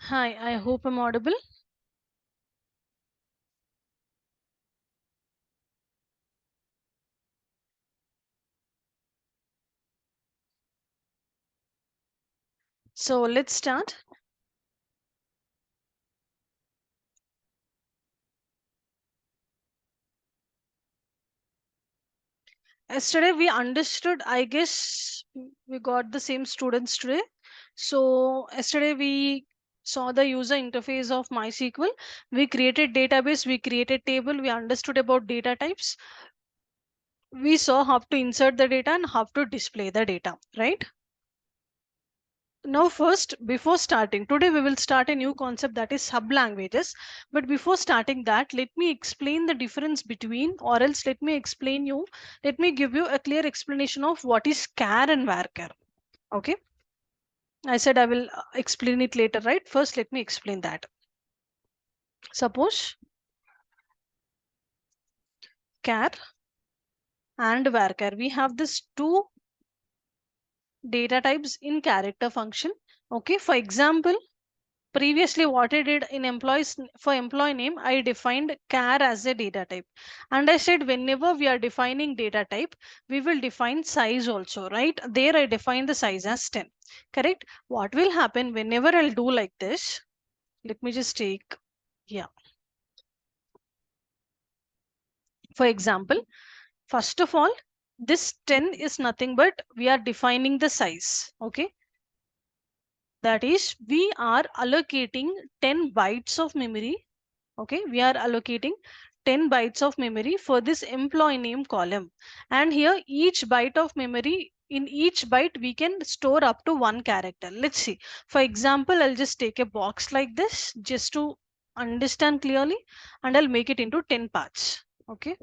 Hi, I hope I'm audible. So let's start. Yesterday we understood, I guess we got the same students today. So yesterday we saw the user interface of MySQL. We created database, we created table, we understood about data types. We saw how to insert the data and how to display the data, right? Now, first, before starting, today we will start a new concept that is sub languages. But before starting that, let me explain the difference between, or else let me give you a clear explanation of what is char and varchar. Okay, I said I will explain it later, right? First, let me explain that. Suppose char and varchar, we have this two data types in character function. Okay, for example, previously what I did in employees for employee name, I defined char as a data type, and I said whenever we are defining data type, we will define size also, right? There I defined the size as 10. Correct. What will happen whenever I'll do like this? Let me just take, yeah, for example, first of all, this 10 is nothing but we are defining the size. Okay, that is we are allocating 10 bytes of memory. Okay, we are allocating 10 bytes of memory for this employee name column, and here each byte of memory, in each byte we can store up to one character. Let's see, for example, I'll just take a box like this just to understand clearly, and I'll make it into 10 parts. Okay,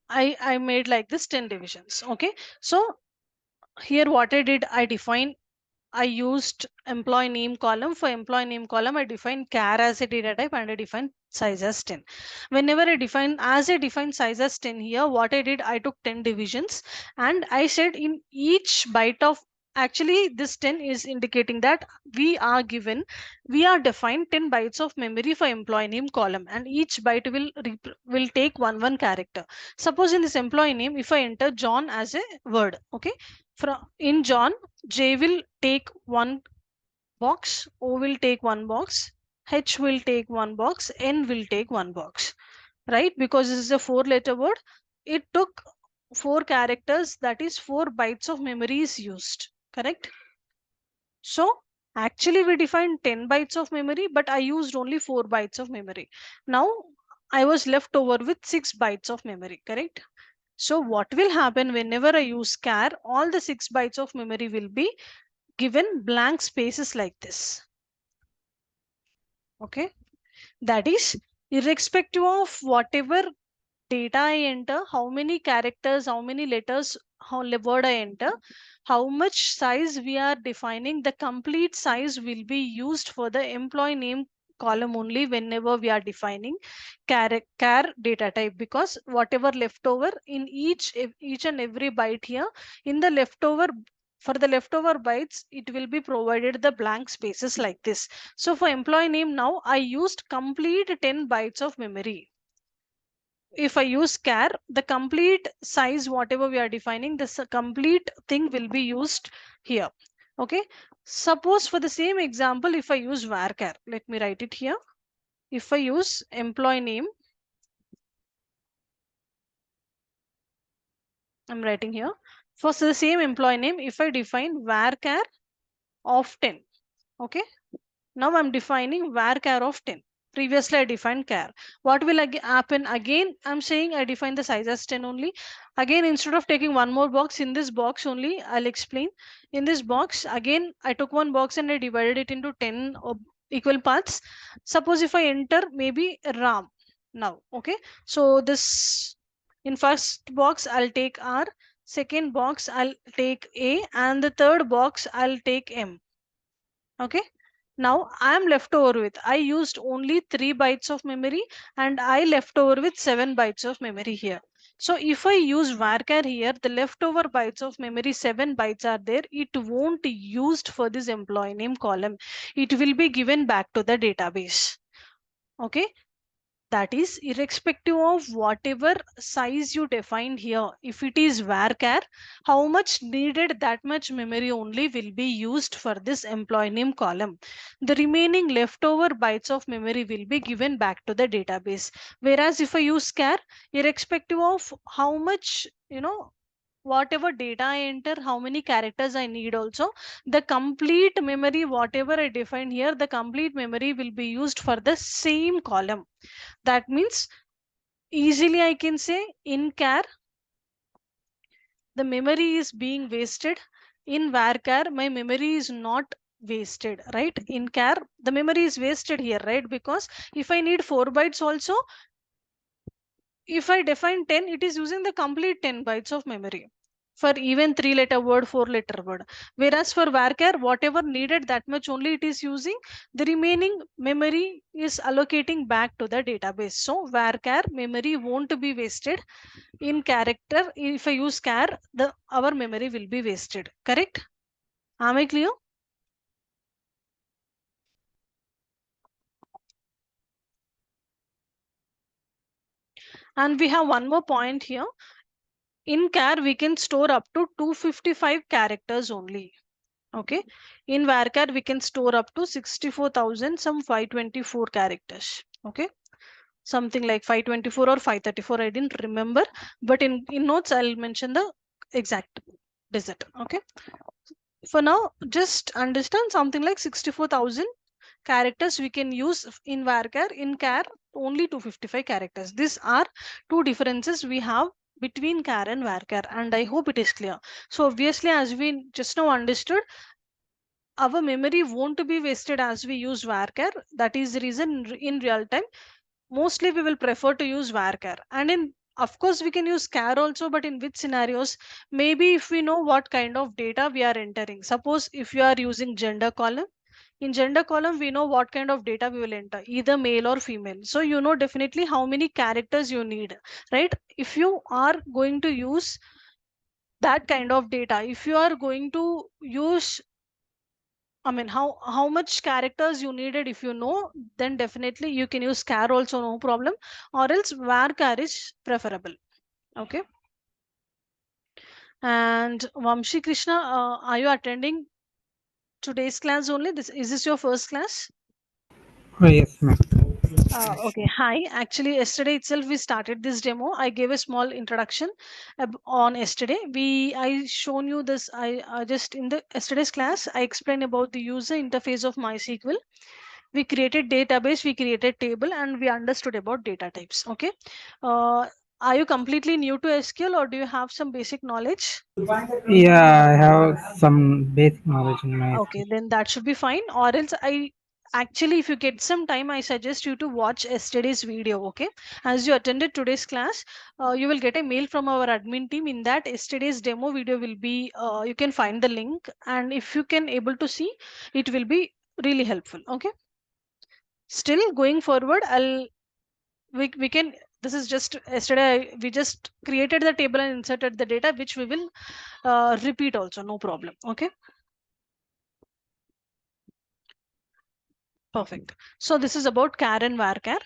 I made like this 10 divisions. Okay, so here what I did, I used employee name column. For employee name column, I defined char as a data type and I defined size as 10. Whenever I define size as 10 here, what I did, I took 10 divisions and I said in each byte of, actually this 10 is indicating that we are defined 10 bytes of memory for employee name column, and each byte will take one character. Suppose in this employee name, if I enter John as a word, okay, from in John, J will take one box, O will take one box, H will take one box, N will take one box, right? Because this is a four-letter word, it took four characters, that is 4 bytes of memory is used, correct? So actually we defined 10 bytes of memory, but I used only 4 bytes of memory. Now I was left over with 6 bytes of memory, correct? So what will happen whenever I use char, all the 6 bytes of memory will be given blank spaces like this. Okay, that is irrespective of whatever data I enter, how many characters, how many letters, word I enter, how much size we are defining, the complete size will be used for the employee name column only whenever we are defining char data type, because whatever leftover in each and every byte here, in the leftover, for the leftover bytes it will be provided the blank spaces like this. So for employee name, now I used complete 10 bytes of memory. If I use char, the complete size, whatever we are defining, this complete thing will be used here. Okay. Suppose for the same example, if I use varchar, let me write it here. If I use employee name, I'm writing here. For the same employee name, if I define varchar of 10, okay. Now I'm defining varchar of 10. Previously I defined char. What will happen again? I'm saying I define the size as 10 only. Again, instead of taking one more box, in this box only, I'll explain. In this box, again, I took one box and I divided it into 10 equal parts. Suppose if I enter maybe Ram now, okay. So this, in first box, I'll take R. Second box, I'll take A. And the third box, I'll take M. Okay, now I am left over with, I used only 3 bytes of memory and I left over with 7 bytes of memory here. So if I use varchar here, the leftover bytes of memory, 7 bytes are there. It won't used for this employee name column. It will be given back to the database. Okay, that is irrespective of whatever size you defined here. If it is varchar, how much needed, that much memory only will be used for this employee name column. The remaining leftover bytes of memory will be given back to the database. Whereas if I use char, irrespective of how much, whatever data I enter, how many characters I need also, the complete memory, whatever I defined here, the complete memory will be used for the same column. That means easily I can say in char the memory is being wasted. In varchar my memory is not wasted, right? In char the memory is wasted here, right? Because if I need 4 bytes also, if I define 10, it is using the complete 10 bytes of memory for even 3-letter word, 4-letter word. Whereas for varchar, whatever needed, that much only it is using. The remaining memory is allocating back to the database. So varchar memory won't be wasted. In character, if I use char, the our memory will be wasted. Correct? Am I clear? And we have one more point here. In char, we can store up to 255 characters only. Okay, in varchar we can store up to 64,000 some 524 characters. Okay, something like 524 or 534, I didn't remember, but in notes I'll mention the exact digit. Okay, for now just understand something like 64,000 characters we can use in varchar. In char only 255 characters. These are two differences we have between char and varchar, and I hope it is clear. So obviously, as we just now understood, our memory won't be wasted as we use varchar. That is the reason in real time mostly we will prefer to use varchar. And in, of course, we can use char also, but in which scenarios? Maybe if we know what kind of data we are entering. Suppose if you are using gender column, in gender column we know what kind of data we will enter, either male or female. So you know definitely how many characters you need, right? If you are going to use that kind of data, if you are going to use, I mean, how much characters you needed, if you know, then definitely you can use char also, no problem, or else varchar is preferable. Okay. And Vamshi Krishna, are you attending today's class only? This is this your first class? Oh, yes, ma'am. Okay. Hi. Actually, yesterday itself we started this demo. I gave a small introduction on yesterday. I shown you this. I just in the yesterday's class I explained about the user interface of MySQL. We created database, we created table, and we understood about data types. Okay, uh, are you completely new to SQL or do you have some basic knowledge? Yeah, I have some basic knowledge in my Okay, skill. then that should be fine. Or else I actually, if you get some time, I suggest you to watch yesterday's video. Okay, as you attended today's class, you will get a mail from our admin team. In that yesterday's demo video will be, you can find the link, and if you can able to see, it will be really helpful. Okay, still going forward, we can, this is just yesterday we just created the table and inserted the data, which we will repeat also, no problem. Okay, perfect. So this is about char and varchar.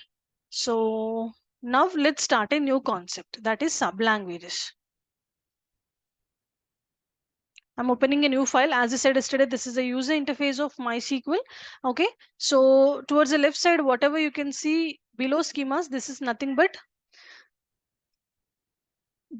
So now let's start a new concept, that is sublanguages. I'm opening a new file. As I said yesterday, this is the user interface of MySQL. Okay, so towards the left side, whatever you can see below schemas, this is nothing but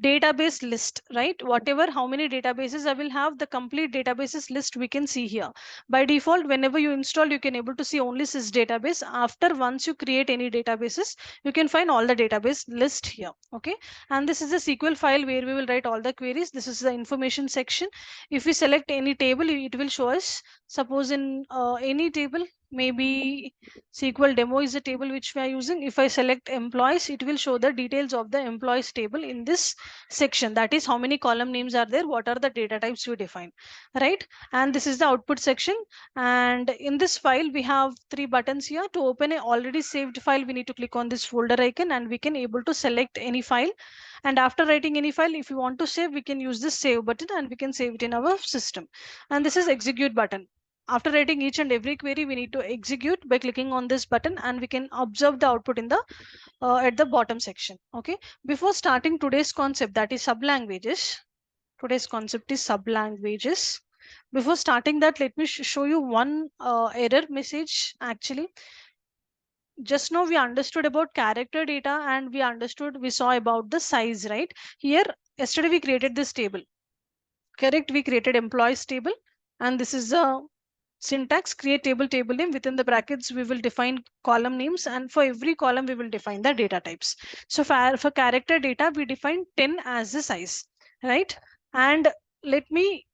database list, right? Whatever, how many databases I will have, the complete databases list we can see here. By default, whenever you install, you can able to see only sys database. After, once you create any databases, you can find all the database list here. Okay, and this is a SQL file where we will write all the queries. This is the information section. If we select any table, it will show us, suppose in any table, maybe SQL demo is a table which we are using. If I select employees, it will show the details of the employees table in this section. That is how many column names are there, what are the data types we define, right? And this is the output section. And in this file, we have three buttons here. To open a already saved file, we need to click on this folder icon and we can able to select any file. And after writing any file, if you want to save, we can use this save button and we can save it in our system. And this is execute button. After writing each and every query, we need to execute by clicking on this button and we can observe the output in the at the bottom section. Okay. Before starting today's concept, that is sublanguages. Today's concept is sublanguages. Before starting that, let me show you one error message. Actually, just now we understood about character data and we saw about the size, right? Here, yesterday we created this table. Correct? We created employees table, and this is a syntax: create table name. Within the brackets we will define column names, and for every column we will define the data types. So for character data we define 10 as the size, right? And let me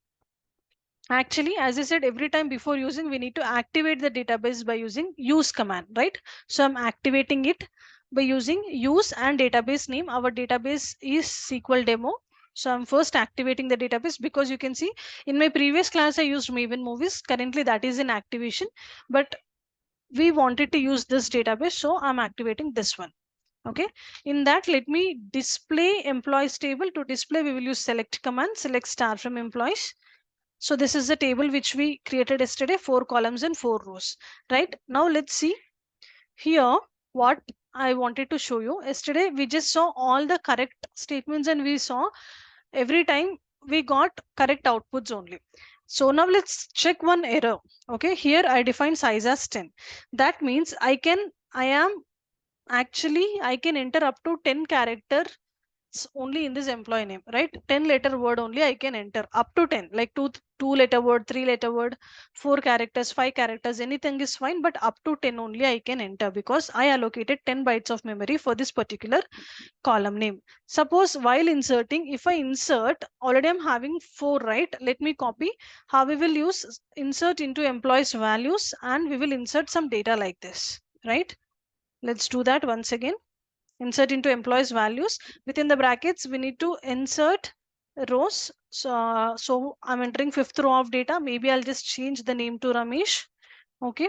actually, as I said, every time before using, we need to activate the database by using use command, right? So I'm activating it by using use and database name. Our database is SQL demo. So I'm first activating the database, because you can see in my previous class I used Maven movies. Currently that is in activation, but we wanted to use this database, so I'm activating this one. Okay, in that, let me display employees table. To display, we will use select command, select star from employees. So this is the table which we created yesterday, 4 columns and 4 rows, right? Now let's see here what I wanted to show you. Yesterday we just saw all the correct statements and we saw every time we got correct outputs only. So now let's check one error. Okay, here I define size as 10. That means I can enter up to 10 character only in this employee name, right? 10 letter word only I can enter, up to 10, like two letter word, three letter word, four characters, five characters, anything is fine, but up to 10 only I can enter, because I allocated 10 bytes of memory for this particular column name. Suppose while inserting, if I insert, already I'm having 4, right? Let me copy how we will use insert into employees values, and we will insert some data like this, right? Let's do that once again. Insert into employees values. Within the brackets we need to insert rows. So I'm entering 5th row of data. Maybe I'll just change the name to Ramesh. Okay,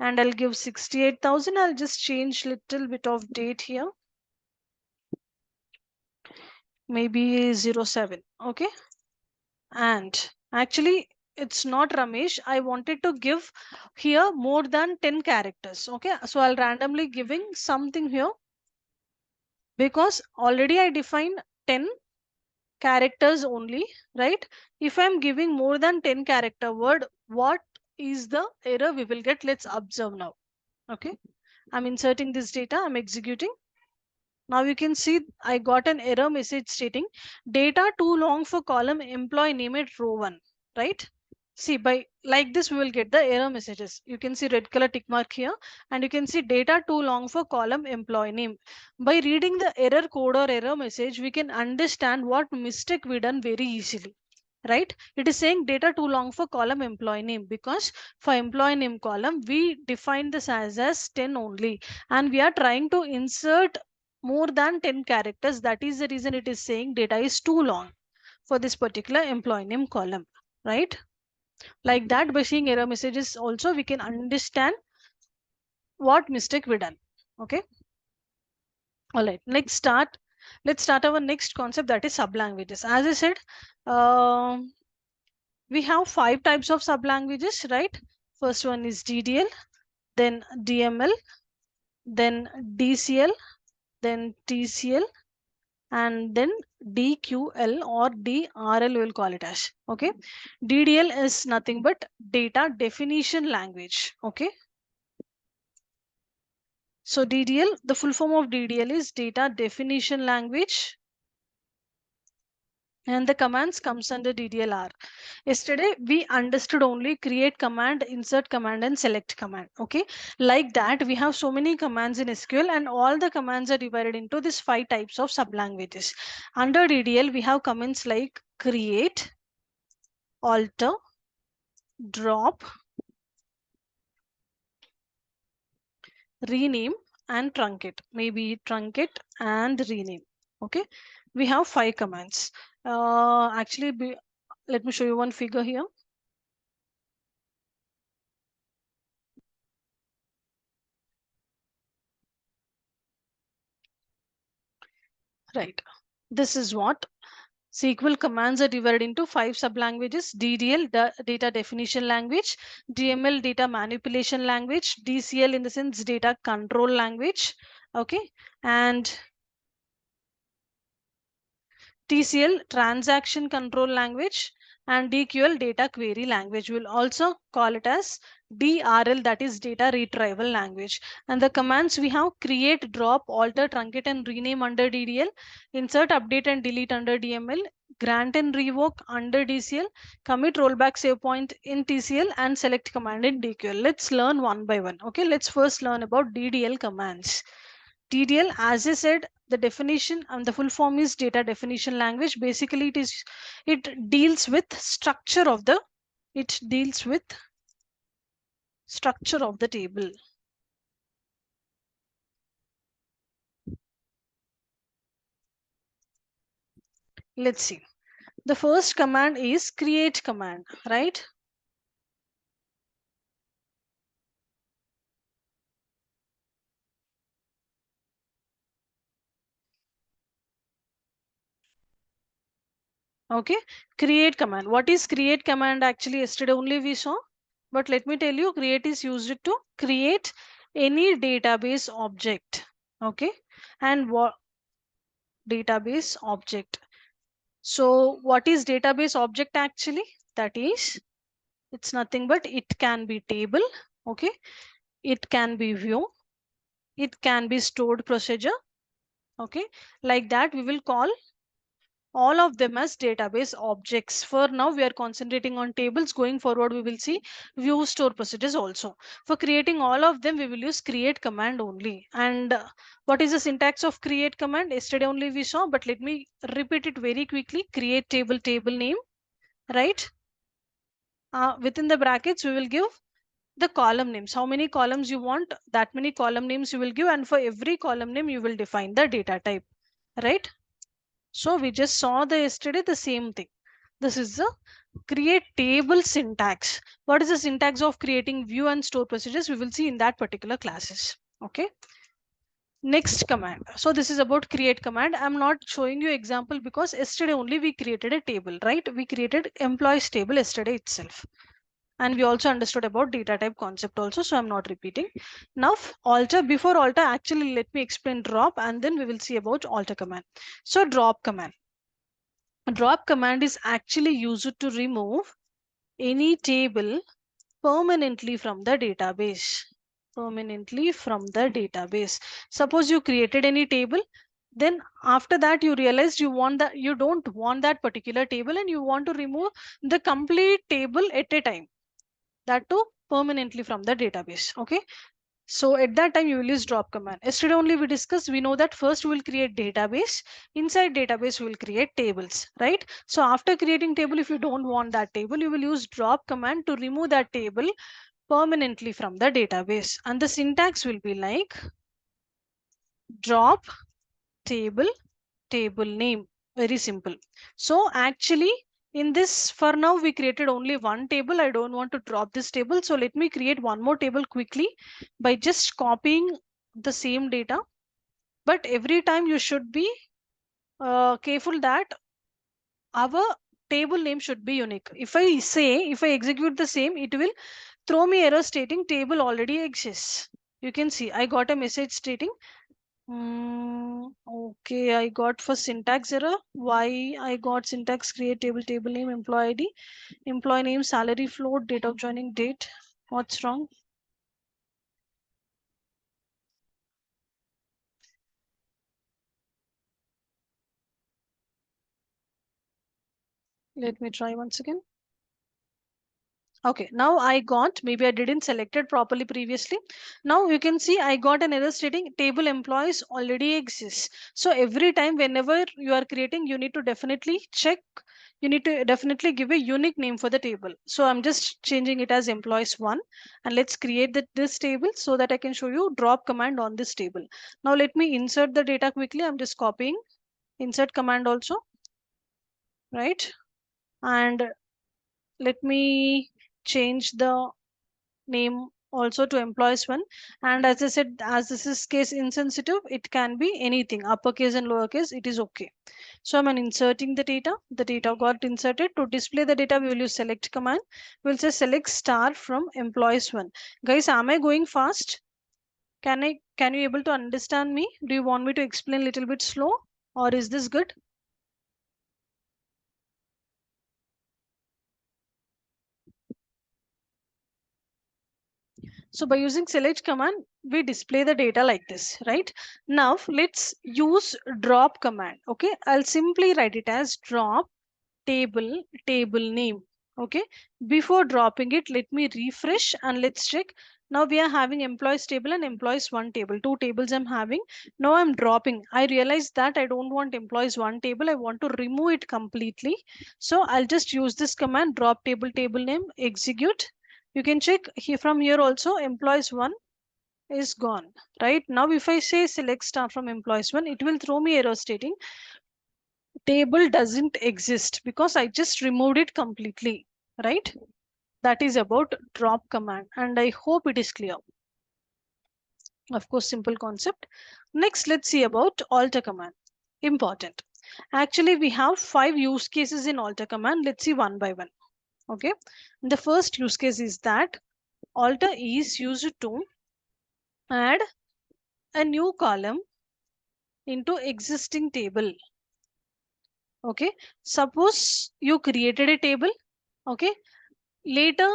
and I'll give 68,000. I'll just change little bit of date here, maybe 07. Okay, and actually it's not Ramesh. I wanted to give here more than 10 characters. Okay, so I'll randomly giving something here, because already I defined 10 characters only, right? If I'm giving more than 10 character word, what is the error we will get? Let's observe now. Okay, I'm inserting this data, I'm executing. Now you can see I got an error message stating data too long for column employee name at row 1, right? See, by like this we will get the error messages. You can see red color tick mark here, and you can see data too long for column employee name. By reading the error code or error message, we can understand what mistake we done very easily, right? It is saying data too long for column employee name, because for employee name column we define the size as 10 only, and we are trying to insert more than 10 characters. That is the reason it is saying data is too long for this particular employee name column, right? Like that, by seeing error messages also we can understand what mistake we done. Okay, all right, let's start our next concept, that is sublanguages. As I said, we have 5 types of sublanguages, right? First one is DDL, then DML, then DCL, then TCL, and then DQL or DRL we'll call it as. Okay, DDL is nothing but data definition language. Okay, so DDL, the full form of DDL is data definition language, and the commands comes under DDLR. Yesterday we understood only create command, insert command, and select command. Okay, like that we have so many commands in SQL, and all the commands are divided into these 5 types of sublanguages. Under DDL we have commands like create, alter, drop, rename and truncate, maybe truncate and rename. Okay, we have 5 commands. Actually, let me show you one figure here. Right, this is what SQL commands are divided into 5 sublanguages: DDL, data definition language; DML, data manipulation language; DCL, in the sense data control language. Okay, and TCL, transaction control language; and DQL, data query language. We'll also call it as DRL, that is data retrieval language. And the commands we have: create, drop, alter, truncate and rename under DDL; insert, update and delete under DML; grant and revoke under DCL; commit, rollback, save point in TCL; and select command in DQL. Let's learn one by one. Okay, let's first learn about DDL commands. DDL, as I said, the definition and the full form is data definition language. Basically, it deals with it deals with structure of the table. Let's see. The first command is create command, right? Okay, create command. What is create command? Actually, yesterday only we saw, but let me tell you, create is used to create any database object. Okay, and what database object? So what is database object actually? That is, it's nothing but it can be table, okay? It can be view, it can be stored procedure, okay? Like that, we will call all of them as database objects. For now, we are concentrating on tables. Going forward, we will see view, store procedures also. For creating all of them, we will use create command only. And what is the syntax of create command? Yesterday only we saw, but let me repeat it very quickly. Create table, table name, right? Within the brackets, we will give the column names. How many columns you want, that many column names you will give, and for every column name you will define the data type, right? So we just saw the yesterday the same thing. This is the create table syntax. What is the syntax of creating view and store procedures? We will see in that particular classes. Okay, next command. So this is about create command. I'm not showing you example because yesterday only we created a table, right? We created employees table yesterday itself, and we also understood about data type concept also, so I'm not repeating. Now alter, before alter, actually let me explain drop, and then we will see about alter command. So drop command is actually used to remove any table permanently from the database. Permanently from the database. Suppose you created any table, then after that you realized you don't want that particular table and you want to remove the complete table at a time, that too permanently from the database. Okay, so at that time you will use drop command. Yesterday only we discussed, we know that first we will create database, inside database we will create tables, right? So after creating table, if you don't want that table, you will use drop command to remove that table permanently from the database, and the syntax will be like drop table, table name. Very simple. So actually in this, for now we created only one table. I don't want to drop this table, so let me create one more table quickly by just copying the same data. But every time you should be careful that our table name should be unique. If I execute the same, it will throw me error stating table already exists. You can see I got a message stating okay, I got for syntax error. Why I got syntax create table, table name, employee ID, employee name, salary float, date of joining, date. What's wrong? Let me try once again. Okay, now I got, maybe I didn't select it properly previously. Now you can see I got an error stating table employees already exists. So every time whenever you are creating, you need to definitely check you need to definitely give a unique name for the table. So I'm just changing it as employees1, and let's create this table so that I can show you drop command on this table. Now let me insert the data quickly. I'm just copying insert command also, right? And let me change the name also to employees1. And as I said, as this is case insensitive, it can be anything, uppercase and lowercase, it is okay. So I'm inserting the data got inserted. To display the data, we will use select command. We'll say select star from employees1. Guys, am I going fast? Can you able to understand me? Do you want me to explain a little bit slow, or is this good? So by using select command, we display the data like this, right? Now let's use drop command. Okay, I'll simply write it as drop table name. Okay, before dropping it, let me refresh and let's check. Now we are having employees table and employees one table, two tables I'm having. Now I'm dropping. I realize that I don't want employees one table, I want to remove it completely. So I'll just use this command drop table name, execute. You can check here, from here also employees one is gone. Right now if I say select star from employees one, it will throw me error stating table doesn't exist because I just removed it completely, right? That is about drop command, and I hope it is clear. Of course, simple concept. Next, let's see about alter command. Important. Actually, we have 5 use cases in alter command. Let's see one by one. Okay. The first use case is that alter is used to add a new column into existing table. Okay. Suppose you created a table. Okay, later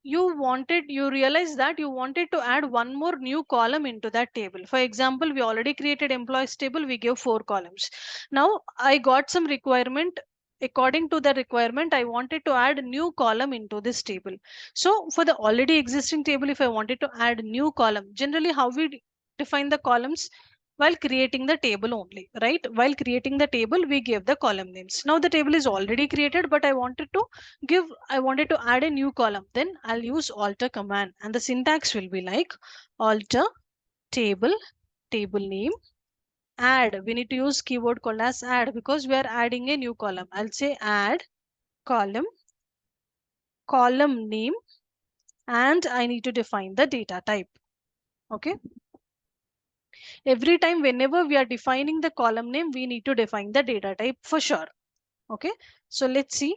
you realize that you wanted to add one more new column into that table. For example, we already created employees table, we give 4 columns. Now I got some requirement. According to the requirement, I wanted to add a new column into this table. So for the already existing table, if I wanted to add new column, generally how we define the columns? While creating the table only, right? While creating the table, we give the column names. Now the table is already created, but I wanted to add a new column. Then I'll use alter command, and the syntax will be like alter table name, add. We need to use keyword called as add because we are adding a new column. I'll say add column name, and I need to define the data type. Okay. Every time whenever we are defining the column name, we need to define the data type for sure. Okay, so let's see.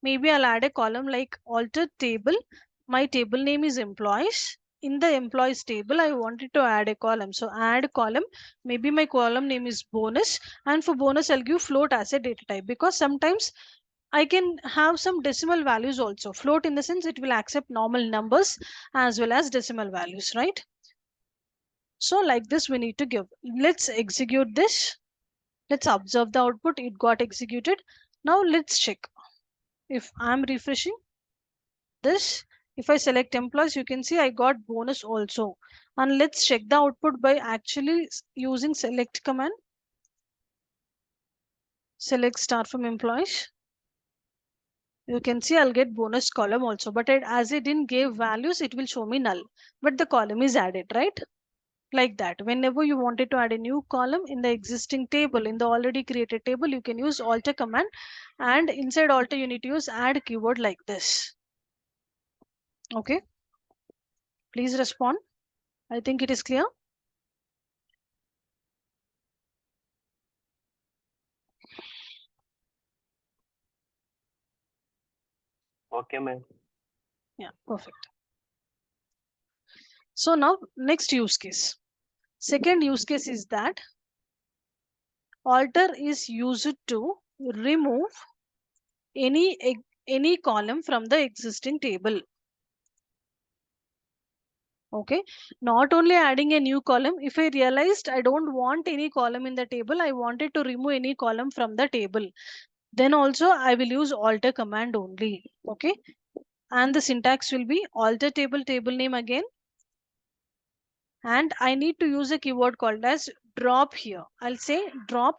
Maybe I'll add a column like alter table. My table name is employees. In the employees table, I wanted to add a column. So add column. Maybe my column name is bonus. And for bonus, I'll give float as a data type because sometimes I can have some decimal values also. Float in the sense it will accept normal numbers as well as decimal values, right? So like this, we need to give. Let's execute this. Let's observe the output. It got executed. Now let's check. If I'm refreshing this, if I select employees, you can see I got bonus also. And let's check the output by actually using select command. Select star from employees. You can see I'll get bonus column also, but as it didn't give values, it will show me null. But the column is added, right? Like that. Whenever you wanted to add a new column in the existing table, in the already created table, you can use alter command, and inside alter you need to use add keyword like this. Okay, please respond. I think it is clear. Okay, ma'am. Yeah, perfect. So now next use case. Second use case is that alter is used to remove any column from the existing table. Okay, not only adding a new column, if I realized I don't want any column in the table, I wanted to remove any column from the table, then also I will use alter command only. Okay, and the syntax will be alter table name again, and I need to use a keyword called as drop here. I'll say drop.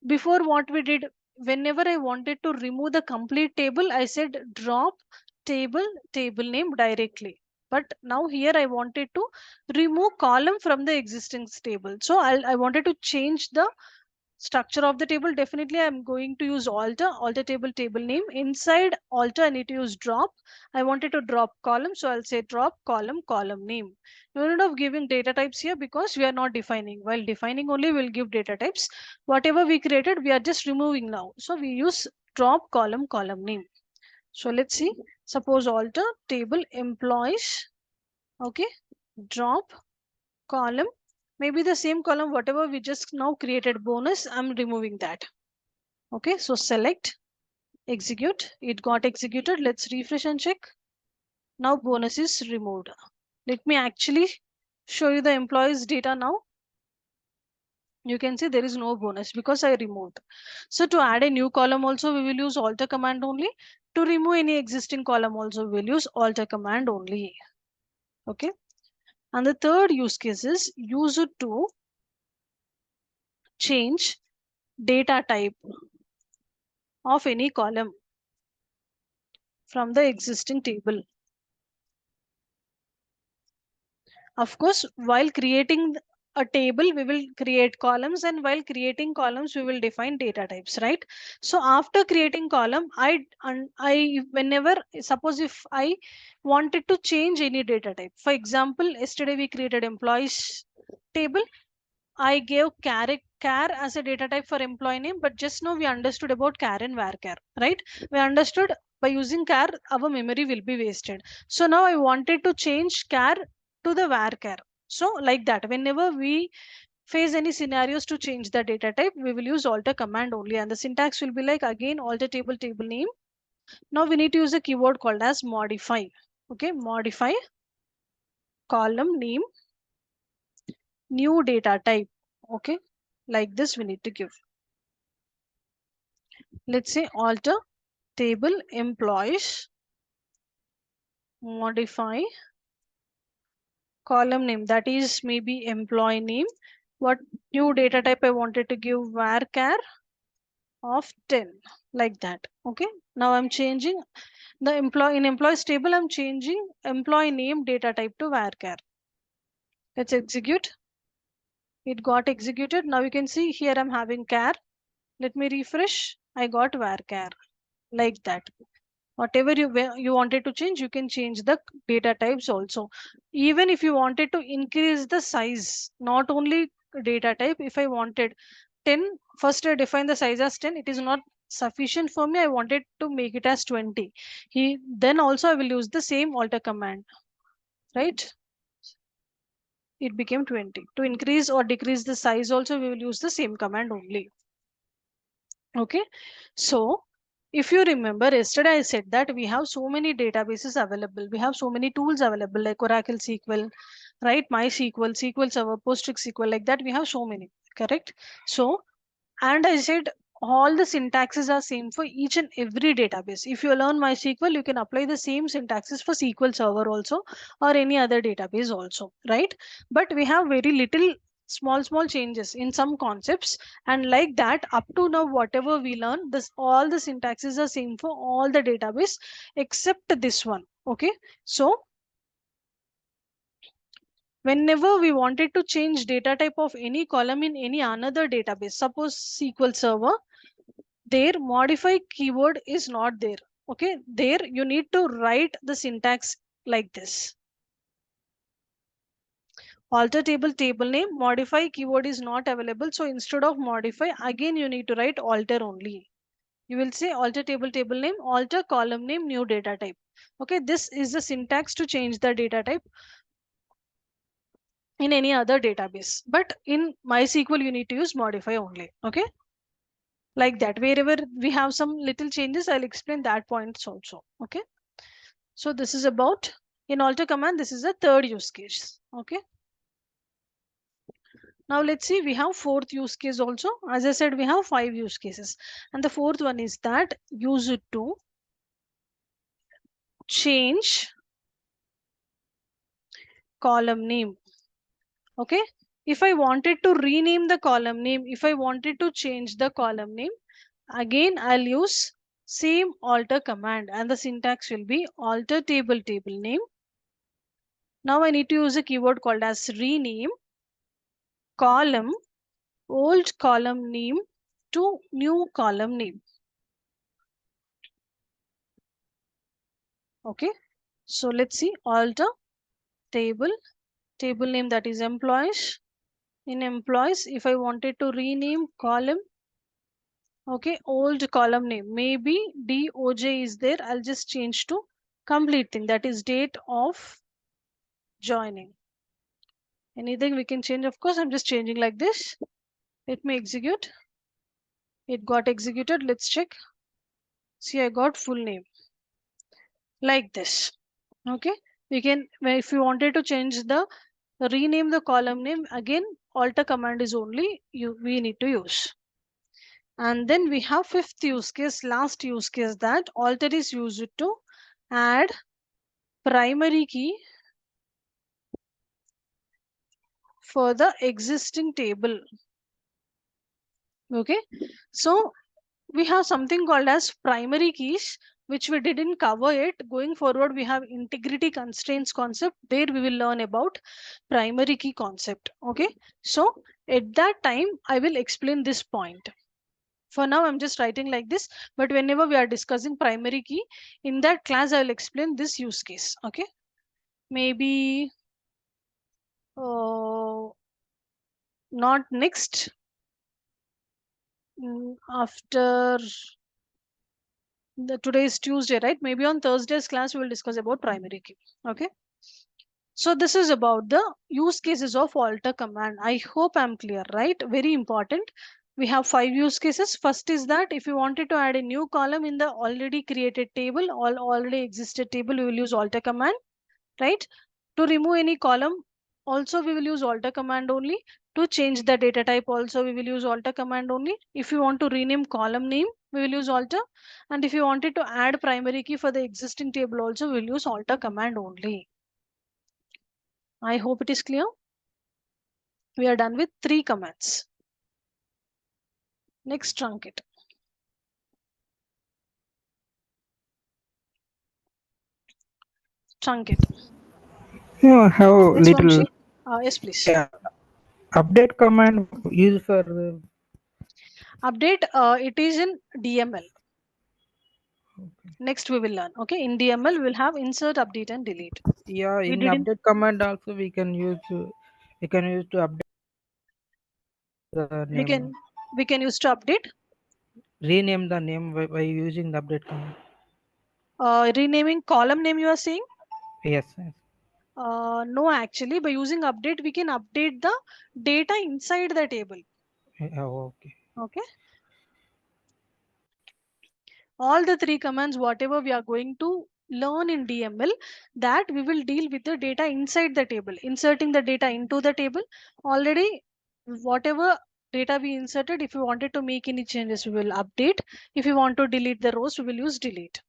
Before what we did, whenever I wanted to remove the complete table, I said drop table name directly. But now here I wanted to remove column from the existing table. So I wanted to change the structure of the table. Definitely I'm going to use alter table name. Inside alter I need to use drop. I wanted to drop column, so I'll say drop column name. No need of giving data types here because we are not defining. While defining only we'll give data types. Whatever we created we are just removing now, so we use drop column name. So let's see, suppose alter table employees, okay, drop column, maybe the same column whatever we just now created bonus, I'm removing that. Okay, so select, execute, it got executed. Let's refresh and check. Now bonus is removed. Let me actually show you the employees data now. You can see there is no bonus because I removed. So to add a new column also we will use alter command only. To remove any existing column also we will use alter command only. Okay, and the third use case is use it to change data type of any column from the existing table. Of course, while creating a table, we will create columns, and while creating columns, we will define data types, right? So after creating column, whenever, suppose if I wanted to change any data type, for example, yesterday we created employees table. I gave char as a data type for employee name, but just now we understood about char and varchar, right? We understood by using char, our memory will be wasted. So now I wanted to change char to the varchar. So like that, whenever we face any scenarios to change the data type, we will use alter command only, and the syntax will be like again alter table name. Now we need to use a keyword called as modify. Okay, modify column name new data type. Okay, like this we need to give. Let's say alter table employees, modify column name, that is maybe employee name. What new data type I wanted to give, varchar of 10, like that. Okay, now I'm changing the employee in employees table, I'm changing employee name data type to varchar. Let's execute. It got executed. Now you can see here I'm having char. Let me refresh. I got varchar, like that. Whatever you wanted to change, you can change the data types also. Even if you wanted to increase the size, not only data type, if I wanted 10, first I define the size as 10, it is not sufficient for me, I wanted to make it as 20. Then also I will use the same alter command, right? It became 20. To increase or decrease the size also we will use the same command only. Okay, so if you remember yesterday I said that we have so many databases available, we have so many tools available like Oracle SQL, right? MySQL, SQL Server, PostgreSQL, like that we have so many, correct? So, and I said all the syntaxes are same for each and every database. If you learn MySQL, you can apply the same syntaxes for SQL Server also or any other database also, right? But we have very little small changes in some concepts, and like that up to now whatever we learn, this all the syntaxes are same for all the database except this one. Okay, so whenever we wanted to change data type of any column in any another database, suppose SQL Server, their modify keyword is not there. Okay, there you need to write the syntax like this: alter table name, modify keyword is not available, so instead of modify again you need to write alter only. You will say alter table name, alter column name, new data type. Okay, this is the syntax to change the data type in any other database, but in MySQL you need to use modify only. Okay, like that, wherever we have some little changes I'll explain that points also. Okay, so this is about in alter command, this is the third use case. Okay, now let's see, we have fourth use case also. As I said, we have 5 use cases, and the fourth one is that use it to change column name. Okay, if I wanted to rename the column name, if I wanted to change the column name, Again, I'll use same alter command and the syntax will be alter table name. Now I need to use a keyword called as rename column old column name to new column name. Okay, so let's see alter table name, that is employees. In employees, if I wanted to rename column, okay, old column name, maybe DOJ is there, I'll just change to complete thing, that is date of joining. Anything we can change, of course. I'm just changing like this. Let me execute. It got executed. Let's check. See, I got full name like this. Okay, we can, if you wanted to change the rename the column name, again alter command is only we need to use. And then we have fifth use case, last use case, that alter is used to add primary key for the existing table. Okay, so we have something called as primary keys, which we didn't cover it. Going forward, we have integrity constraints concept. There we will learn about primary key concept. Okay, so at that time I will explain this point. For now I'm just writing like this, but whenever we are discussing primary key in that class, I will explain this use case. Okay, maybe not next, after today is Tuesday, right? Maybe on Thursday's class we will discuss about primary key. Okay, so this is about the use cases of alter command. I hope I'm clear, right? Very important. We have 5 use cases. First is that if you wanted to add a new column in the already created table, already existed table, we will use alter command, right? To remove any column also we will use alter command only. To change the data type also we will use alter command only. If you want to rename column name, we will use alter. And if you wanted to add primary key for the existing table also, we will use alter command only. I hope it is clear. We are done with 3 commands. Next, truncate. Truncate. I have Yes, little Vamshi. Yes, please. update command used for Update. It is in DML. Next we will learn. Okay, in DML we will have insert, update, and delete. yeah, We in didn't. update command also we can use to update the We name, can use to update. rename the name by using the update command. Renaming column name you are saying? Yes. No, actually, by using update we can update the data inside the table. Okay. Okay. All the 3 commands, whatever we are going to learn in DML, that we will deal with the data inside the table, inserting the data into the table. Already, whatever data we inserted, if you wanted to make any changes, we will update. If you want to delete the rows, we will use delete.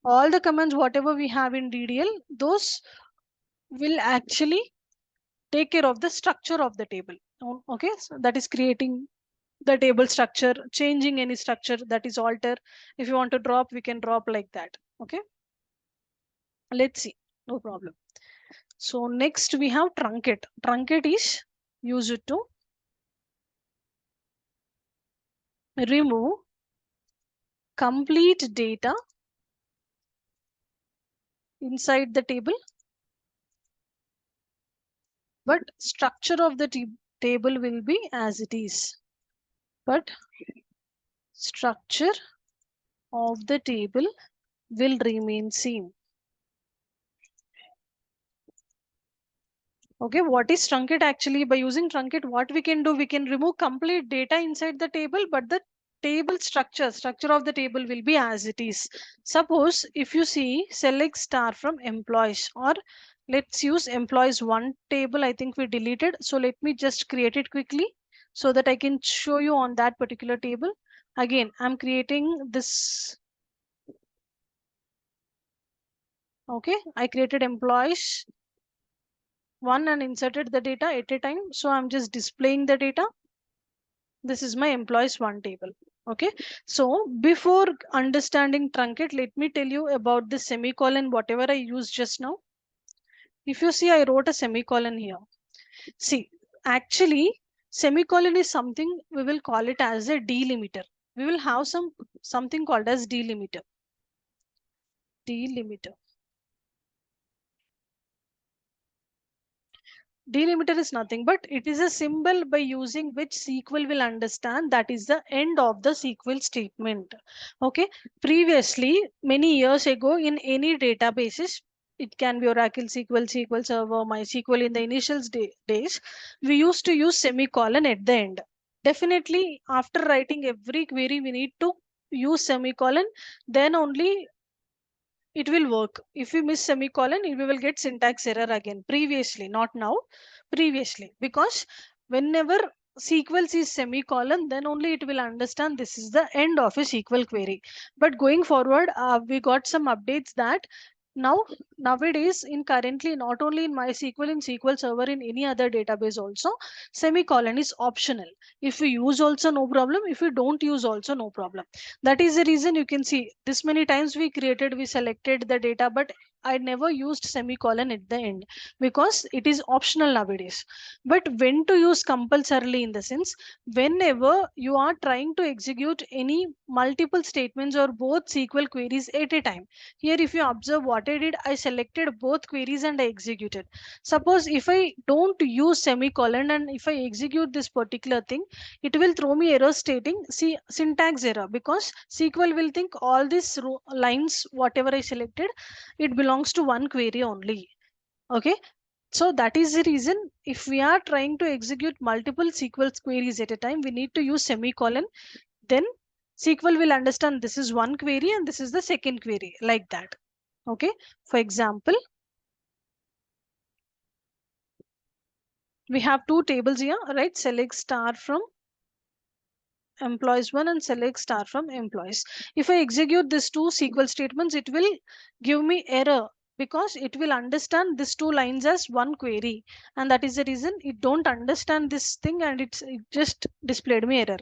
All the commands, whatever we have in DDL, those will actually take care of the structure of the table. Okay, so that is creating the table structure, changing any structure, that is alter. If you want to drop, we can drop like that. Okay, let's see, no problem. So next we have truncate. Truncate is used to remove complete data inside the table, but structure of the table will be as it is, but structure of the table will remain same. Okay, what is truncate actually? By using truncate, what we can do, we can remove complete data inside the table, but the table structure of the table will be as it is. Suppose if you see select star from employees, or let's use employees one table, I think we deleted. So let me just create it quickly so that I can show you on that particular table. Again, I'm creating this. Okay, I created employees one and inserted the data at a time. So I'm just displaying the data. This is my employees one table. Okay, so before understanding truncate, let me tell you about the semicolon, whatever I used just now. If you see, I wrote a semicolon here. See, actually, semicolon is something we will call it as a delimiter. We will have something called as delimiter. Delimiter. Delimiter is nothing but it is a symbol by using which SQL will understand that is the end of the SQL statement. Okay. Previously, many years ago, in any databases, it can be Oracle SQL, SQL Server, MySQL in the initial days, we used to use semicolon at the end. Definitely, after writing every query, we need to use semicolon. Then only it will work. If we miss semicolon, we will get syntax error again. Previously, not now, previously, because whenever SQL sees semicolon, then only it will understand this is the end of a SQL query. But going forward, we got some updates that now nowadays in currently not only in MySQL, in SQL Server, in any other database also, semicolon is optional. If we use also no problem, if we don't use also no problem. That is the reason you can see this many times we selected the data, but I never used semicolon at the end because it is optional nowadays. But when to use compulsorily, in the sense, whenever you are trying to execute any multiple statements or both SQL queries at a time. Here, if you observe what I did, I selected both queries and I executed. Suppose if I don't use semicolon and if I execute this particular thing, it will throw me error stating see syntax error, because SQL will think all these lines whatever I selected, it belongs to one query only. Okay, so that is the reason if we are trying to execute multiple SQL queries at a time, we need to use semicolon. Then SQL will understand this is one query and this is the second query, like that. Okay, for example, we have two tables here, right? Select star from employees one and select star from employees. If I execute these two SQL statements, it will give me error because it will understand these two lines as one query, and that is the reason it don't understand this thing and it just displayed me error.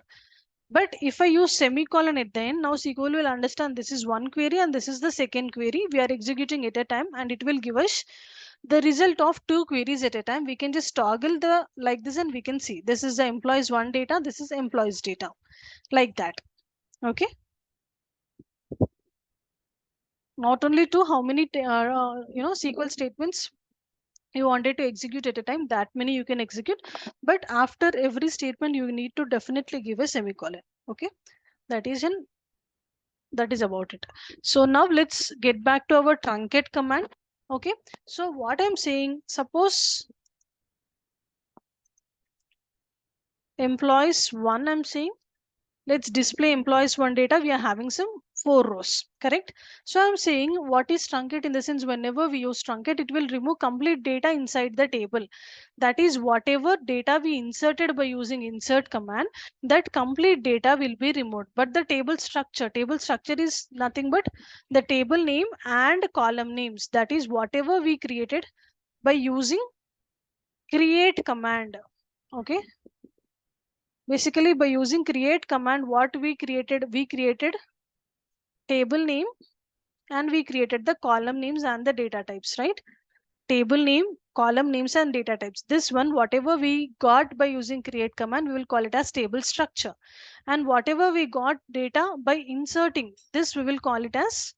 But if I use semicolon at the end, now SQL will understand this is one query and this is the second query. We are executing at a time and it will give us the result of two queries at a time. We can just toggle the like this and we can see this is the employees one data, this is employees data, like that. Okay. Not only to how many SQL statements you wanted to execute at a time, that many you can execute, but after every statement you need to definitely give a semicolon. Okay, that is in that is about it. So now let's get back to our truncate command. Okay, so what I'm saying, suppose employees one, I'm saying let's display employees one data, we are having some four rows, correct? So I'm saying what is truncate, in the sense whenever we use truncate, it will remove complete data inside the table. That is, whatever data we inserted by using insert command, that complete data will be removed. But the table structure is nothing but the table name and column names. That is whatever we created by using create command. Okay, basically by using create command, what we created table name and we created the column names and the data types, right? Table name, column names and data types. This one, whatever we got by using create command, we will call it as table structure. And whatever we got data by inserting this, we will call it as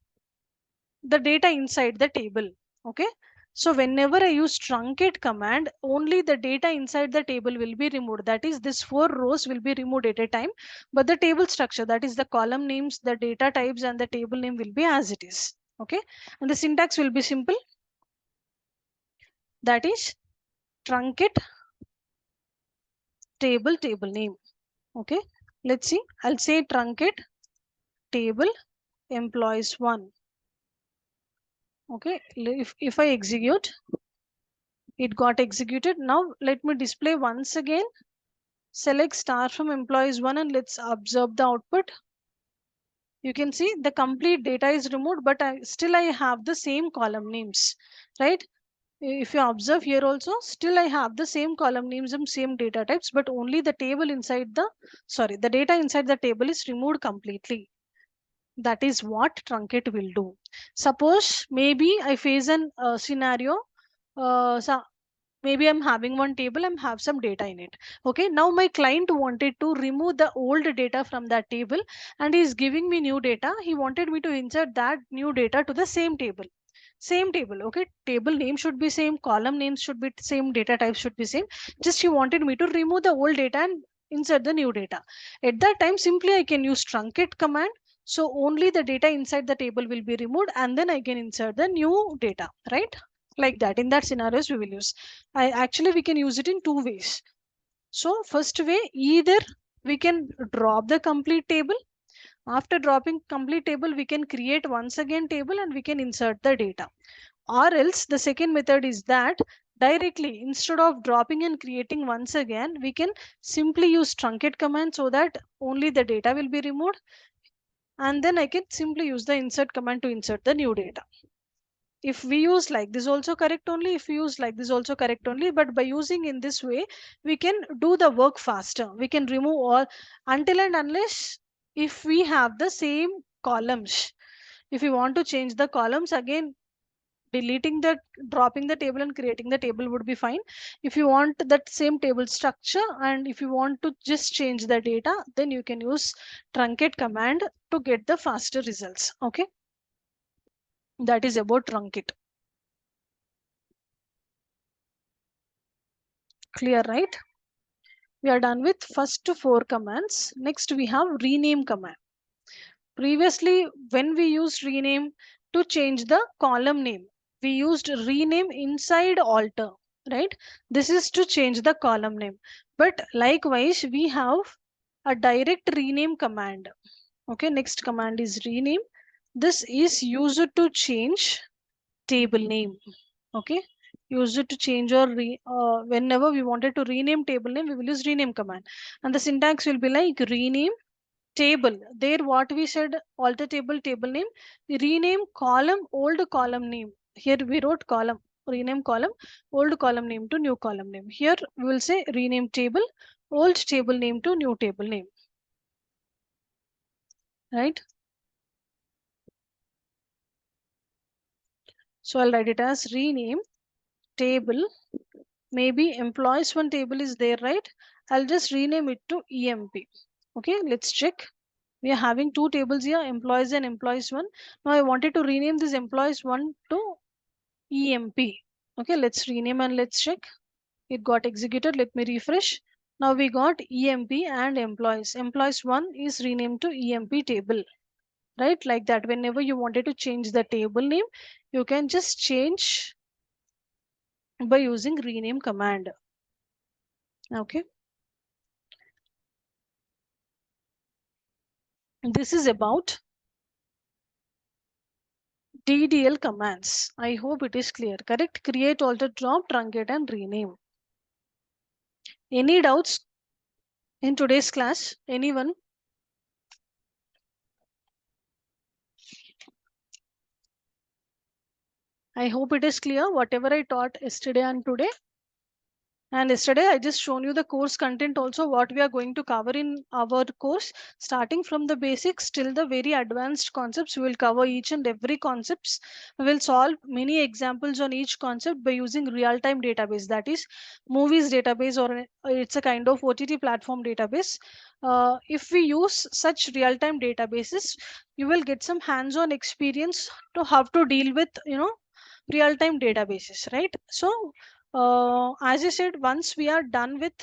the data inside the table. Okay, so whenever I use truncate command, only the data inside the table will be removed. That is, this four rows will be removed at a time, but the table structure, that is the column names, the data types and the table name will be as it is. Okay, and the syntax will be simple, that is truncate table name. Okay, let's see, I'll say truncate table employees one. Okay, if I execute, it got executed. Now let me display once again. Select star from employees one and let's observe the output. You can see the complete data is removed, but still I have the same column names, right? If you observe here also, still I have the same column names and same data types, but only the table inside the, sorry, the data inside the table is removed completely. That is what truncate will do. Suppose maybe I face an scenario, so maybe I'm having one table, I'm have some data in it. Okay, now my client wanted to remove the old data from that table, and he's giving me new data. He wanted me to insert that new data to the same table. Okay, table name should be same, column names should be same, data type should be same. Just he wanted me to remove the old data and insert the new data. At that time, simply I can use truncate command. So only the data inside the table will be removed, and then I can insert the new data, right? Like that. In that scenarios we will use. I actually we can use it in two ways. So first way, either we can drop the complete table. After dropping complete table, we can create once again table and we can insert the data. Or else the second method is that directly, instead of dropping and creating once again, we can simply use truncate command so that only the data will be removed, and then I can simply use the insert command to insert the new data. If we use like this also correct only, if we use like this also correct only, but by using in this way we can do the work faster. We can remove all, until and unless if we have the same columns. If we want to change the columns again, deleting the, dropping the table and creating the table would be fine. If you want that same table structure and if you want to just change the data, then you can use truncate command to get the faster results. Okay, that is about truncate. Clear, right? We are done with first four commands. Next we have rename command. Previously, when we used rename to change the column name, we used rename inside alter, right? This is to change the column name. But likewise, we have a direct rename command. Okay, next command is rename. This is used to change table name. Okay, use it to change or whenever we wanted to rename table name, we will use rename command, and the syntax will be like rename table. There what we said, alter table table name, rename column old column name. Here we wrote column, rename column old column name to new column name. Here we will say rename table old table name to new table name, right? So I'll write it as rename table. Maybe employees one table is there, right? I'll just rename it to emp. Okay, let's check. We are having two tables here, employees and employees one. Now I wanted to rename this employees one to emp. Okay, let's rename and let's check. It got executed. Let me refresh. Now we got emp and employees. Employees one is renamed to emp table, right? Like that. Whenever you wanted to change the table name, you can just change by using rename command. Okay, this is about DDL commands. I hope it is clear. Correct? Create, alter, drop, truncate, and rename. Any doubts in today's class? Anyone? I hope it is clear. Whatever I taught yesterday and today. And yesterday I just shown you the course content also, what we are going to cover in our course, starting from the basics till the very advanced concepts. We will cover each and every concepts. We will solve many examples on each concept by using real-time database, that is movies database, or it's a kind of OTT platform database. If we use such real-time databases, you will get some hands-on experience to how to deal with, real-time databases, right? So as I said, once we are done with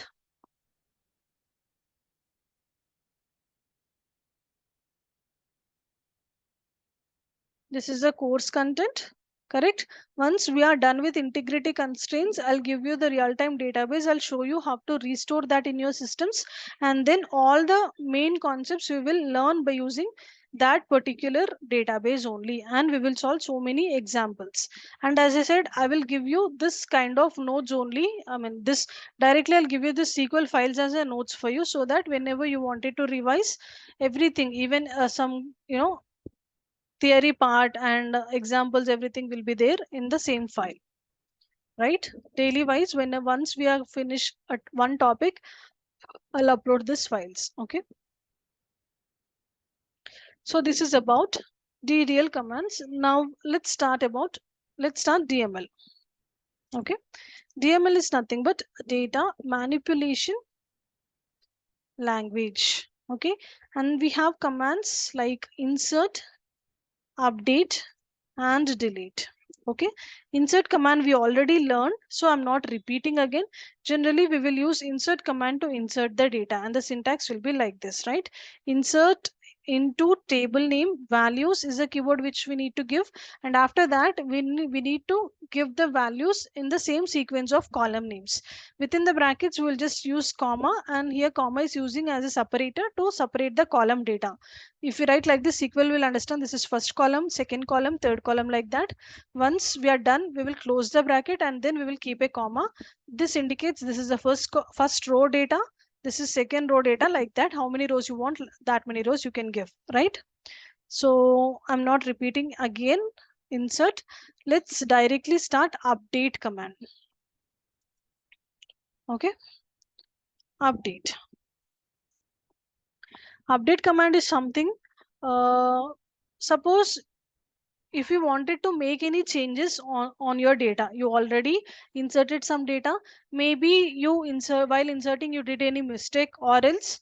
this is the course content, correct? Once we are done with integrity constraints, I'll give you the real-time database. I'll show you how to restore that in your systems, and then all the main concepts we will learn by using that particular database only, and we will solve so many examples. And as I said, I will give you this kind of notes only. I mean, this directly I'll give you the SQL files as a notes for you, so that whenever you wanted to revise everything, even some theory part and examples, everything will be there in the same file. right? Daily wise, once we are finished at one topic, I'll upload these files. Okay. So this is about DDL commands. Now let's start DML. Okay. DML is nothing but data manipulation language. Okay. And we have commands like insert, update, and delete. Okay, insert command we already learned, so I'm not repeating again. Generally we will use insert command to insert the data, and the syntax will be like this, right? Insert into table name values is a keyword which we need to give, and after that we need to give the values in the same sequence of column names. Within the brackets we will just use comma, and here comma is using as a separator to separate the column data. If you write like this, SQL will understand this is first column, second column, third column, like that. Once we are done, we will close the bracket and then we will keep a comma. This indicates this is the first row data, this is second row data, like that. How many rows you want, that many rows you can give, right? So I'm not repeating again. Insert. Let's directly start update command. Okay, update. Update command is something, suppose if you wanted to make any changes on your data, you already inserted some data, maybe you insert, while inserting you did any mistake, or else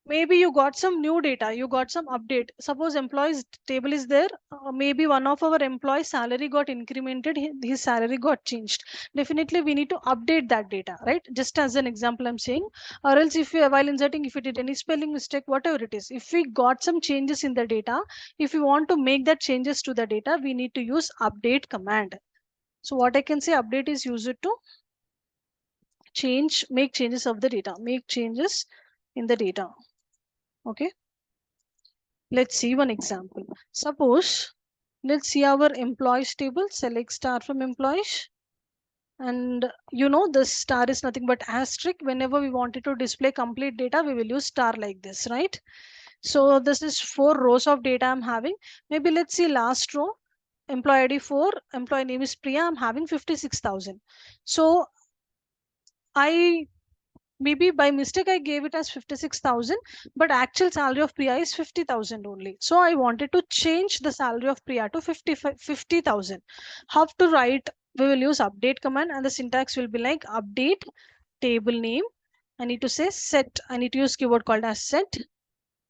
maybe you got some new data, you got some update. Suppose employees table is there, maybe one of our employees salary got incremented, his salary got changed. Definitely we need to update that data, right? Just as an example I'm saying. Or else if you, while inserting, if you did any spelling mistake, whatever it is, if we got some changes in the data, if we want to make that changes to the data, we need to use update command. So what I can say, update is used to make changes of the data, make changes in the data. Okay, let's see one example. Suppose, let's see our employees table, select star from employees. And you know, this star is nothing but asterisk. Whenever we wanted to display complete data, we will use star like this, right? So this is 4 rows of data I'm having. Maybe let's see last row, employee ID 4, employee name is Priya, I'm having 56,000. So I, maybe by mistake I gave it as 56,000, but actual salary of Priya is 50,000 only. So I wanted to change the salary of Priya to 50,000. How to write? We will use update command, and the syntax will be like update table name. I need to say set, I need to use keyword called as set,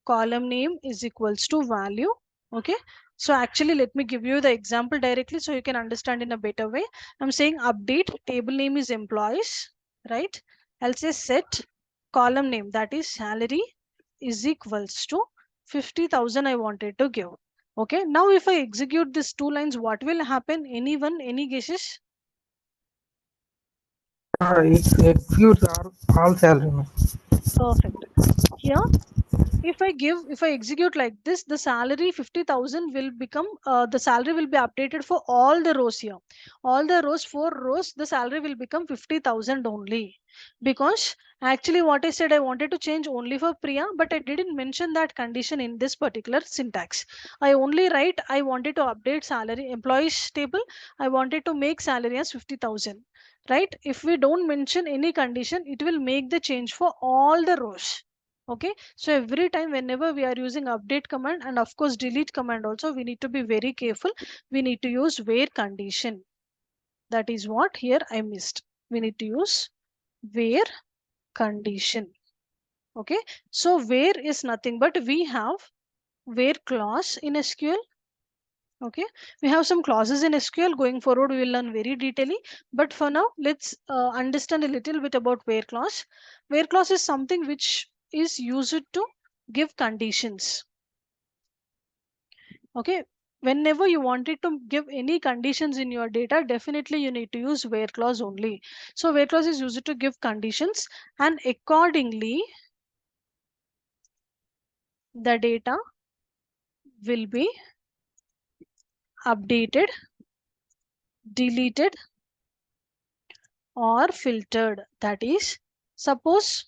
column name is equals to value. Okay, so actually let me give you the example directly so you can understand in a better way. I'm saying update table name is employees, right? I'll say set column name, that is salary, is equals to 50,000 I wanted to give. Okay, now if I execute these 2 lines, what will happen? Anyone, any guesses? It executes all salary, ma'am. Perfect. Here, if I execute like this, the salary 50,000 will become, the salary will be updated for all the rows here. All the rows, 4 rows, the salary will become 50,000 only. Because actually what I said, I wanted to change only for Priya, but I didn't mention that condition in this particular syntax. I only write, I wanted to update salary employees table, I wanted to make salary as 50,000. Right? If we don't mention any condition, it will make the change for all the rows. Okay, so every time whenever we are using update command, and of course delete command also, we need to be very careful. We need to use where condition. That is what here I missed. We need to use where condition. Okay, so where is nothing but we have where clause in SQL. Okay, we have some clauses in SQL. Going forward we will learn very detailedly, but for now let's understand a little bit about where clause. Where clause is something which is used to give conditions. Okay, whenever you wanted to give any conditions in your data, definitely you need to use where clause only. So where clause is used to give conditions, and accordingly the data will be updated, deleted, or filtered. That is, suppose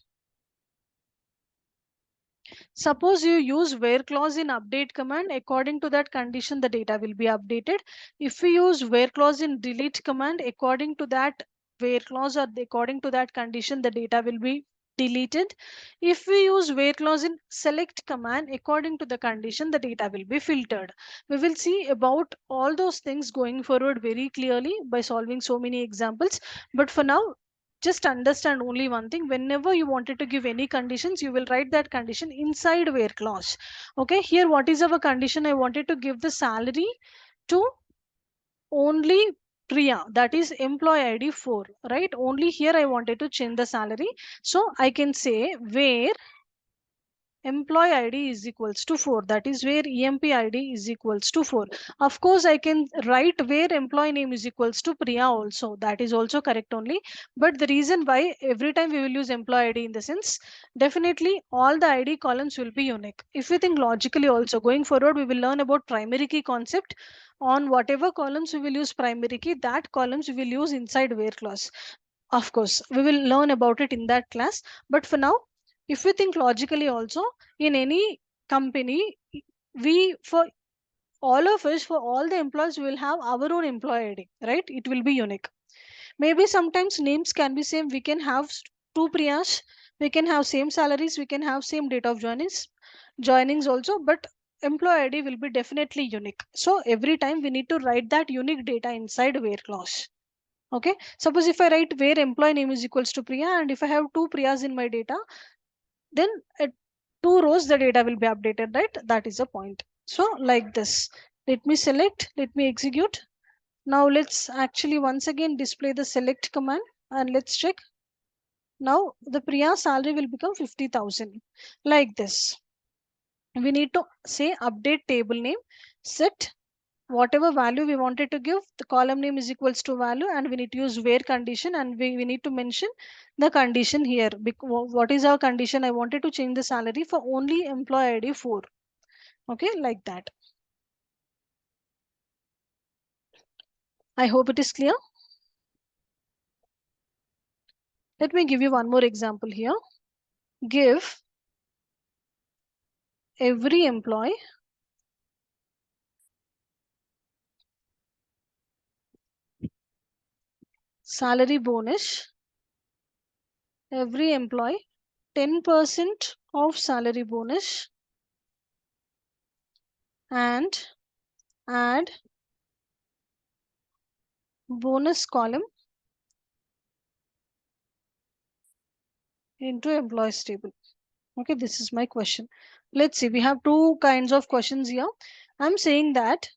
Suppose you use where clause in update command, according to that condition the data will be updated. If we use where clause in delete command, according to that where clause or according to that condition the data will be deleted. If we use where clause in select command, according to the condition the data will be filtered. We will see about all those things going forward very clearly by solving so many examples, but for now just understand only one thing. Whenever you wanted to give any conditions, you will write that condition inside where clause. Okay, here what is our condition? I wanted to give the salary to only Priya, that is employee ID 4, right? Only here I wanted to change the salary, so I can say where employee ID is equals to 4, that is where emp ID is equals to 4. Of course I can write where employee name is equals to Priya also, that is also correct only. But the reason why every time we will use employee ID in the sense, definitely all the ID columns will be unique. If we think logically also, going forward we will learn about primary key concept. On whatever columns we will use primary key, that columns we will use inside where clause. Of course we will learn about it in that class, but for now if we think logically also, in any company, we for all of us, for all the employees, we will have our own employee ID, right? It will be unique. Maybe sometimes names can be same. We can have two Priyas, we can have same salaries, we can have same date of joinings also, but employee ID will be definitely unique. So every time we need to write that unique data inside where clause. Okay, suppose if I write where employee name is equals to Priya, and if I have two Priyas in my data, then at two rows the data will be updated, right? That is a point. So like this, let me select, let me execute. Now let's actually once again display the select command and let's check. Now the Priya salary will become 50,000, like this. We need to say update table name, set whatever value we wanted to give, the column name is equals to value, and we need to use where condition, and we need to mention the condition here. What is our condition? I wanted to change the salary for only employee ID 4. Okay, like that. I hope it is clear. Let me give you one more example here. Give every employee salary bonus, every employee 10% of salary bonus, and add bonus column into employees table. Okay, this is my question. Let's see, we have two kinds of questions here. I'm saying that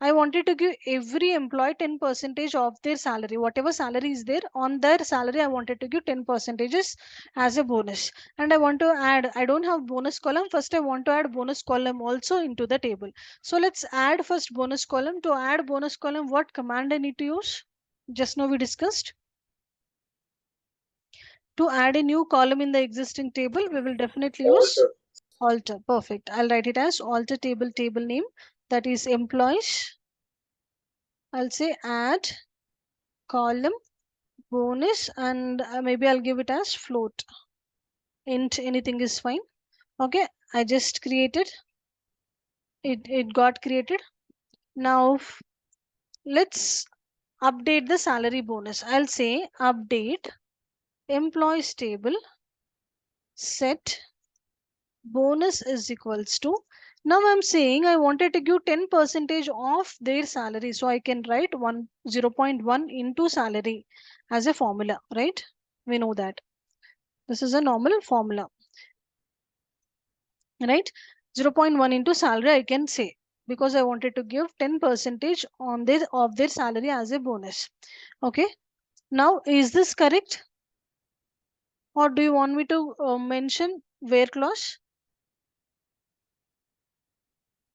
I wanted to give every employee 10% of their salary, whatever salary is there on their salary, I wanted to give 10% as a bonus. And I want to add, I don't have bonus column. First, I want to add bonus column also into the table. So let's add first bonus column. To add bonus column, what command I need to use? Just now we discussed. To add a new column in the existing table, we will definitely use alter. Perfect. I'll write it as alter table name, that is employees. I'll say add column bonus, and maybe I'll give it as float. Int anything is fine. Okay, I just created it got created. Now let's update the salary bonus. I'll say update employees table set bonus is equals to, now I'm saying I wanted to give 10% of their salary, so I can write 0.1 into salary as a formula, right? We know that this is a normal formula, right? 0.1 into salary I can say, because I wanted to give 10% on their of their salary as a bonus. Okay, now is this correct, or do you want me to mention where clause?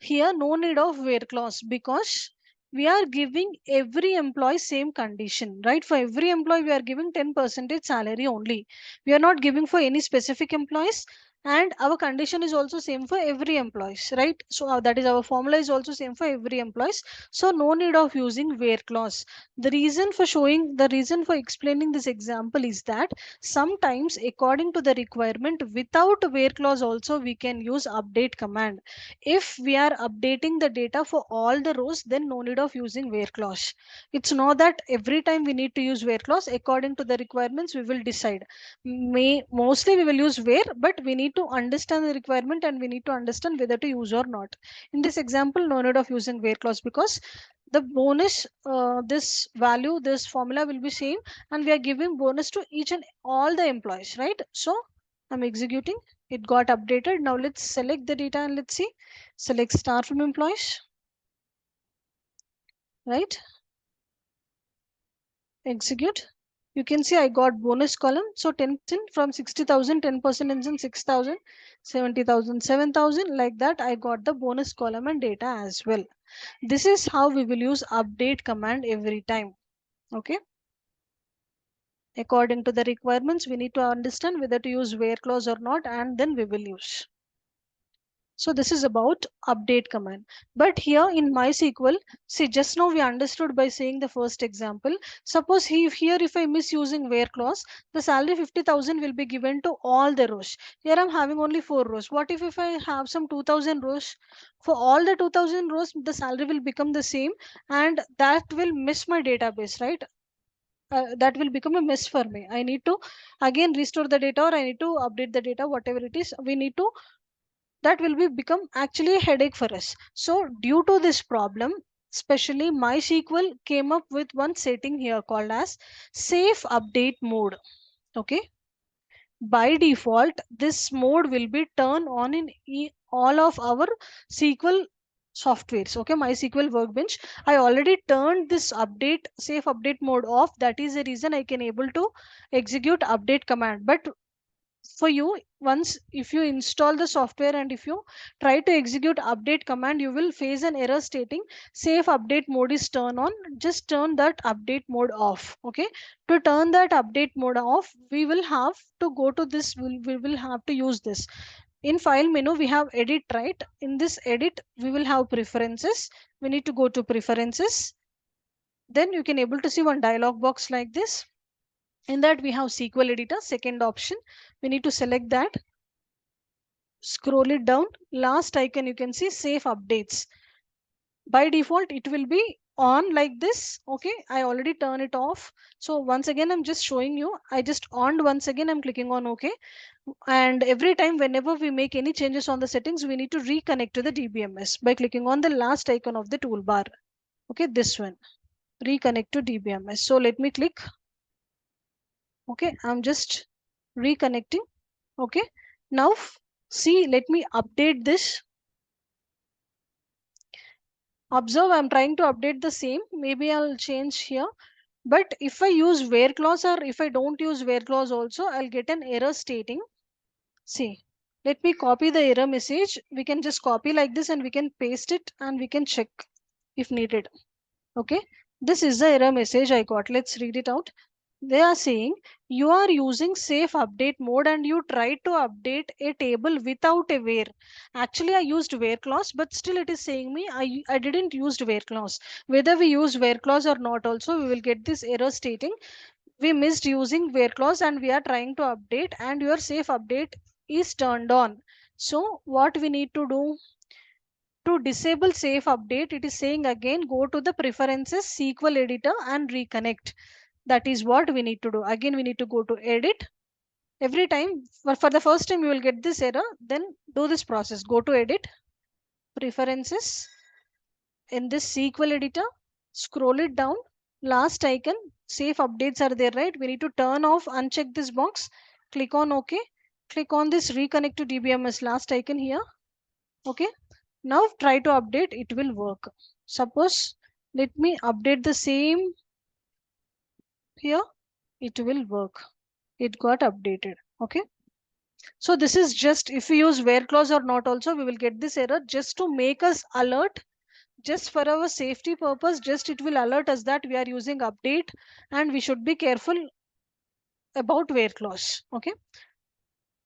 Here no need of where clause, because we are giving every employee same condition, right? For every employee we are giving 10% salary only. We are not giving for any specific employees. and our condition is also same for every employees, right? So that is our formula is also same for every employees, so no need of using where clause. The reason for explaining this example is that sometimes according to the requirement without where clause also we can use update command. If we are updating the data for all the rows, then no need of using where clause. It's not that every time we need to use where clause. According to the requirements we will decide. Mostly we will use where, but we need to understand the requirement and we need to understand whether to use or not. In this example, no need of using where clause because the bonus, this value, this formula will be same, and we are giving bonus to each and all the employees, right? So I'm executing. It got updated. Now let's select the data and let's see. Select star from employees, right? Execute. You can see I got bonus column. So 10 from 60,000, 10% ends in 6,000, 70,000, 7,000, like that. I got the bonus column and data as well. This is how we will use update command every time. Okay. According to the requirements, we need to understand whether to use where clause or not, and then we will use. So this is about update command. But here in MySQL, see just now we understood by saying the first example. Suppose here if I miss using where clause, the salary 50,000 will be given to all the rows. Here I'm having only 4 rows. What if I have some 2,000 rows? For all the 2,000 rows, the salary will become the same, and that will miss my database, right? That will become a mess for me. I need to again restore the data, or I need to update the data, whatever it is. We need to, that will be become actually a headache for us. So due to this problem, especially MySQL came up with one setting here called as safe update mode. Okay. By default, this mode will be turned on in all of our SQL softwares. Okay, MySQL Workbench. I already turned this update safe update mode off. That is the reason I can able to execute update command. But for you, once if you install the software and if you try to execute update command, you will face an error stating safe update mode is turned on. Just turn that update mode off. Okay, to turn that update mode off, we will have to go to this, we will have to use this. In file menu we have edit, right? In this edit we will have preferences. We need to go to preferences. Then you can able to see one dialog box like this. In that we have SQL editor, second option. We need to select that, scroll it down, last icon you can see save updates. By default it will be on like this. Okay, I already turn it off. So once again I'm just showing you, I just on once again, I'm clicking on OK. And every time whenever we make any changes on the settings, we need to reconnect to the DBMS by clicking on the last icon of the toolbar. Okay, this one, reconnect to DBMS. So let me click. Okay, I'm just reconnecting. Okay, now see, let me update this. Observe, I'm trying to update the same. Maybe I'll change here. But if I use where clause or if I don't use where clause also, I'll get an error stating. See, let me copy the error message. We can just copy like this and we can paste it and we can check if needed. Okay, this is the error message I got. Let's read it out. They are saying you are using safe update mode and you tried to update a table without a where. Actually, I used where clause, but still it is saying me I didn't use where clause. Whether we use where clause or not, also we will get this error stating we missed using where clause and we are trying to update and your safe update is turned on. So what we need to do to disable safe update, it is saying again go to the preferences SQL editor and reconnect. That is what we need to do. Again we need to go to edit. Every time for the first time you will get this error, then do this process, go to edit, preferences, in this SQL editor, scroll it down, last icon, safe updates are there, right? We need to turn off, uncheck this box, click on OK, click on this reconnect to DBMS last icon here. Okay, now try to update, it will work. Suppose let me update the same here, it will work. It got updated. Okay, so this is just if we use where clause or not also we will get this error, just to make us alert, just for our safety purpose, just it will alert us that we are using update and we should be careful about where clause. Okay,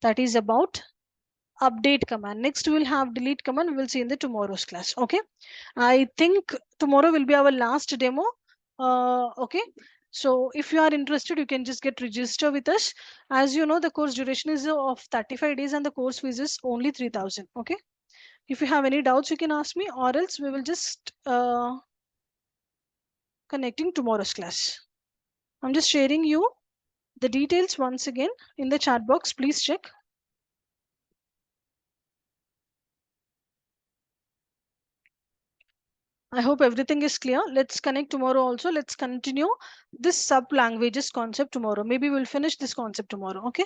that is about update command. Next we will have delete command. We will see in the tomorrow's class. Okay, I think tomorrow will be our last demo. Okay, so if you are interested, you can just get register with us. As you know, the course duration is of 35 days and the course fees is only 3,000. Okay, if you have any doubts, you can ask me, or else we will just connecting tomorrow's class. I'm just sharing you the details once again in the chat box. Please check. I hope everything is clear. Let's connect tomorrow also. Let's continue this sub languages concept tomorrow. Maybe we'll finish this concept tomorrow. Okay.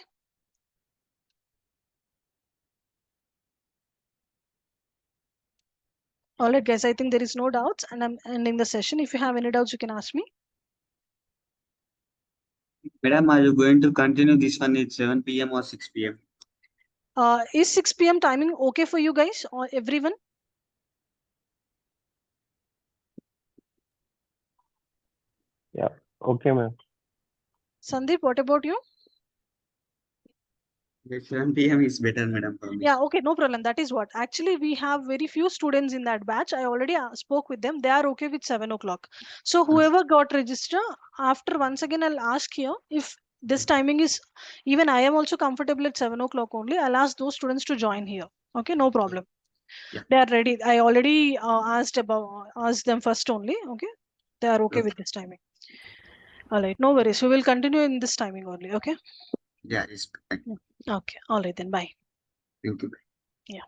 All right, guys. I think there is no doubts, and I'm ending the session. If you have any doubts, you can ask me. Madam, are you going to continue this one at 7 p.m. or 6 p.m.? Is 6 p.m. timing okay for you guys or everyone? Yeah. Okay, ma'am. Sandeep, what about you? At 7 p.m. is better, madam, for me. Yeah, okay, no problem. That is what. Actually, we have very few students in that batch. I already spoke with them. They are okay with 7 o'clock. So whoever got register, after once again, I'll ask here if this timing is, even I am also comfortable at 7 o'clock only. I'll ask those students to join here. Okay, no problem. Yeah. They are ready. I already asked them first only. Okay, they are okay with this timing. All right, no worries. We will continue in this timing only. Okay. Yeah, it's fine. Okay. All right then. Bye. Thank you. Yeah.